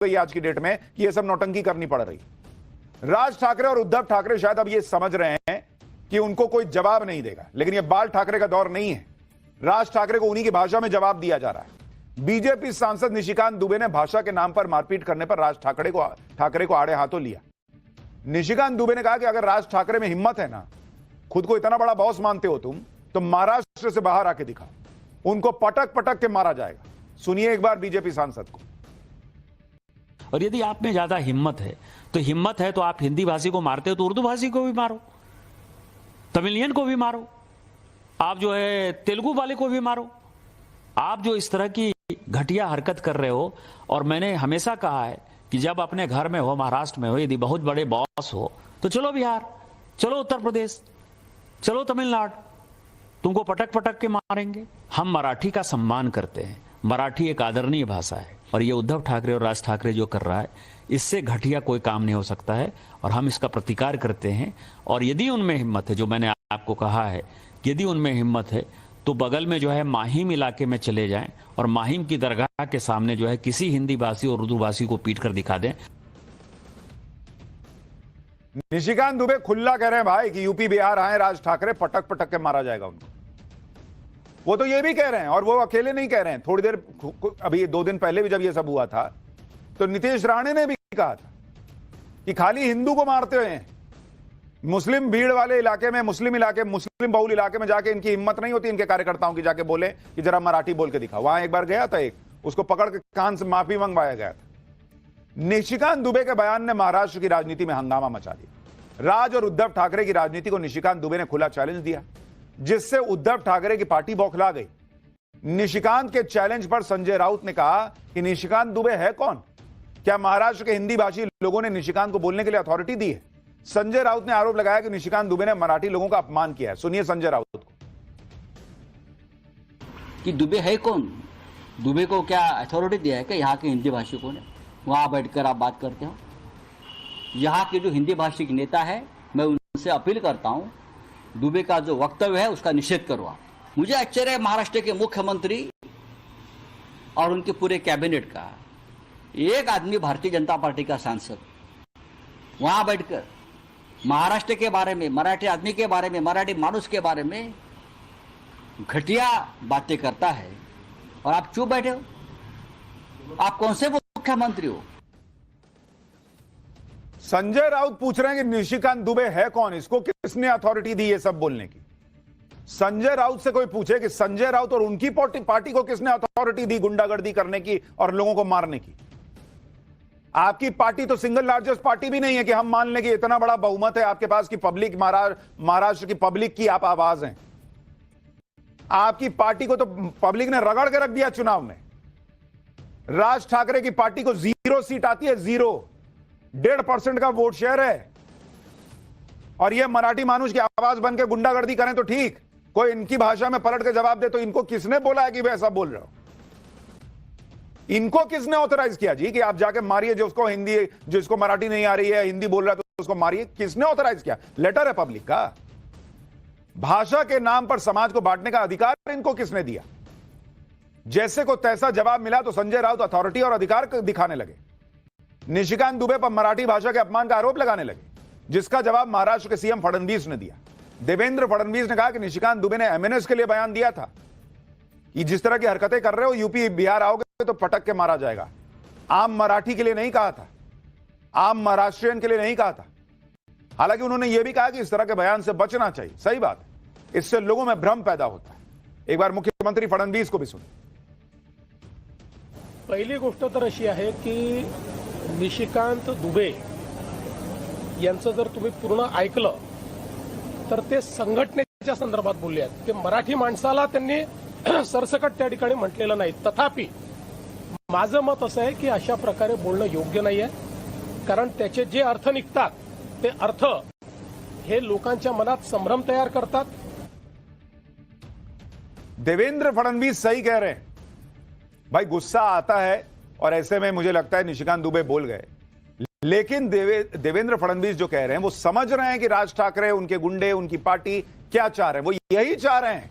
गई आज की डेट में कि ये सब नौटंकी करनी पड़ रही। राज ठाकरे और उद्धव ठाकरे शायद अब ये समझ रहे हैं कि उनको कोई जवाब नहीं देगा, लेकिन ये बाल ठाकरे का दौर नहीं है। राज ठाकरे को उन्हीं की भाषा में जवाब दिया जा रहा है। बीजेपी सांसद निशिकांत दुबे ने भाषा के नाम पर मारपीट करने पर राज ठाकरे को आड़े हाथों लिया। निशिकांत दुबे ने कहा कि अगर राज ठाकरे में हिम्मत है ना, खुद को इतना बड़ा बॉस मानते हो तुम, तो महाराष्ट्र से बाहर आके दिखाओ, उनको पटक पटक के मारा जाएगा। सुनिए एक बार बीजेपी सांसद को। और यदि आप में ज्यादा हिम्मत है तो आप हिंदी भाषी को मारते हो तो उर्दू भाषी को भी मारो, तमिलियन को भी मारो, आप जो है तेलुगु वाले को भी मारो। आप जो इस तरह की घटिया हरकत कर रहे हो, और मैंने हमेशा कहा है कि जब अपने घर में हो, महाराष्ट्र में हो, यदि बहुत बड़े बॉस हो तो चलो बिहार, चलो उत्तर प्रदेश, चलो तमिलनाडु, तुमको पटक पटक के मारेंगे। हम मराठी का सम्मान करते हैं, मराठी एक आदरणीय भाषा है, और ये उद्धव ठाकरे और राज ठाकरे जो कर रहा है, इससे घटिया कोई काम नहीं हो सकता है, और हम इसका प्रतिकार करते हैं। और यदि उनमें हिम्मत है, जो मैंने आपको कहा है, यदि उनमें हिम्मत है तो बगल में जो है माहिम इलाके में चले जाएं और माहिम की दरगाह के सामने जो है किसी हिंदी भाषी और उर्दू भाषी को पीट कर दिखा दें। निशिकांत दुबे खुला कह रहे हैं भाई कि यूपी बिहार आए राज ठाकरे, पटक पटक के मारा जाएगा उनको। वो तो ये भी कह रहे हैं, और वो अकेले नहीं कह रहे हैं। थोड़ी देर अभी 2 दिन पहले भी जब ये सब हुआ था तो नीतीश राणे ने भी कहा था कि खाली हिंदू को मारते हुए हैं, मुस्लिम भीड़ वाले इलाके में, मुस्लिम बहुल इलाके में जाके इनकी हिम्मत नहीं होती इनके कार्यकर्ताओं की जाके बोले कि जरा मराठी बोल के दिखाओ। वहां एक बार गया था, एक उसको पकड़ के कान से माफी मंगवाया गया था। निशिकांत दुबे के बयान ने महाराष्ट्र की राजनीति में हंगामा मचा दिया। राज और उद्धव ठाकरे की राजनीति को निशिकांत दुबे ने खुला चैलेंज दिया, जिससे उद्धव ठाकरे की पार्टी बौखला गई। निशिकांत के चैलेंज पर संजय राउत ने कहा कि निशिकांत दुबे है कौन? क्या महाराष्ट्र के हिंदी भाषी लोगों ने निशिकांत को बोलने के लिए अथॉरिटी दी है? संजय राउत ने आरोप लगाया कि निशिकांत दुबे ने मराठी लोगों का अपमान किया है। सुनिए संजय राउत को। कि दुबे है कौन? दुबे को क्या अथॉरिटी दिया है क्या यहाँ के हिंदी भाषिकों ने? वहां बैठकर आप बात करते हो। यहाँ के जो हिंदी भाषी नेता है, मैं उनसे अपील करता हूँ, दुबे का जो वक्तव्य है उसका निषेध करो आप। मुझे आश्चर्य है महाराष्ट्र के मुख्यमंत्री और उनके पूरे कैबिनेट का, एक आदमी भारतीय जनता पार्टी का सांसद वहां बैठकर महाराष्ट्र के बारे में, मराठी आदमी के बारे में, मराठी मानुस के बारे में घटिया बातें करता है, और आप चुप बैठे हो। आप कौन से मुख्यमंत्री हो? संजय राउत पूछ रहे हैं कि निशिकांत दुबे है कौन, इसको किसने अथॉरिटी दी ये सब बोलने की? संजय राउत से कोई पूछे कि संजय राउत और उनकी पार्टी को किसने अथॉरिटी दी गुंडागर्दी करने की और लोगों को मारने की? आपकी पार्टी तो सिंगल लार्जेस्ट पार्टी भी नहीं है कि हम मान लें कि इतना बड़ा बहुमत है आपके पास कि पब्लिक, महाराष्ट्र की पब्लिक की आप आवाज हैं। आपकी पार्टी को तो पब्लिक ने रगड़ के रख दिया चुनाव में। राज ठाकरे की पार्टी को 0 सीट आती है, 0.5% का वोट शेयर है, और ये मराठी मानुष की आवाज बन के गुंडागर्दी करें तो ठीक, कोई इनकी भाषा में पलट के जवाब दे तो इनको किसने बोला है कि वे ऐसा बोल रहे हो? इनको किसने ऑथराइज किया जी कि आप जाके मारिए जो उसको हिंदी, जिसको मराठी नहीं आ रही है, हिंदी बोल रहा है तो उसको मारिए? किसने ऑथराइज किया? लेटर है पब्लिक का। भाषा के नाम पर समाज को बांटने का अधिकार इनको किसने दिया? जैसे को तैसा जवाब मिला तो संजय राउत अथॉरिटी और अधिकार दिखाने लगे। निशिकांत दुबे पर मराठी भाषा के अपमान का आरोप लगाने लगे, जिसका जवाब महाराष्ट्र के सीएम फडणवीस ने दिया। देवेंद्र फडणवीस ने कहा कि निशिकांत दुबे ने एमएनएस के लिए बयान दिया था कि जिस तरह की हरकतें कर रहे हो, यूपी बिहार आओगे तो पटक के मारा जाएगा। आम मराठी के लिए नहीं कहा था, आम महाराष्ट्रियन के लिए नहीं कहा था। हालांकि उन्होंने यह भी कहा कि इस तरह के बयान से बचना चाहिए। सही बात है, इससे लोगों में भ्रम पैदा होता है। एक बार मुख्यमंत्री फडणवीस को भी सुनिए। पहिली गोष्ट तर अशी आहे की निशिकांत दुबे यांचं जर तुम्ही पूर्ण ऐकलं तर ते संघटनेच्या संदर्भात बोलले आहेत की मराठी माणसाला त्यांनी सरसकट त्या ठिकाणी म्हटलेलं नाही। तथापि माझं मत असं आहे की अशा प्रकारे बोलणं योग्य नाही आहे, कारण त्याचे जे अर्थ निघतात ते अर्थ हे लोकांच्या मनात संभ्रम तयार करतात। देवेंद्र फडणवीस सही कह रहे हैं भाई, गुस्सा आता है और ऐसे में मुझे लगता है निशिकांत दुबे बोल गए, लेकिन देवेंद्र फडणवीस जो कह रहे हैं वो समझ रहे हैं कि राज ठाकरे, उनके गुंडे, उनकी पार्टी क्या चाह रहे हैं। वो यही चाह रहे हैं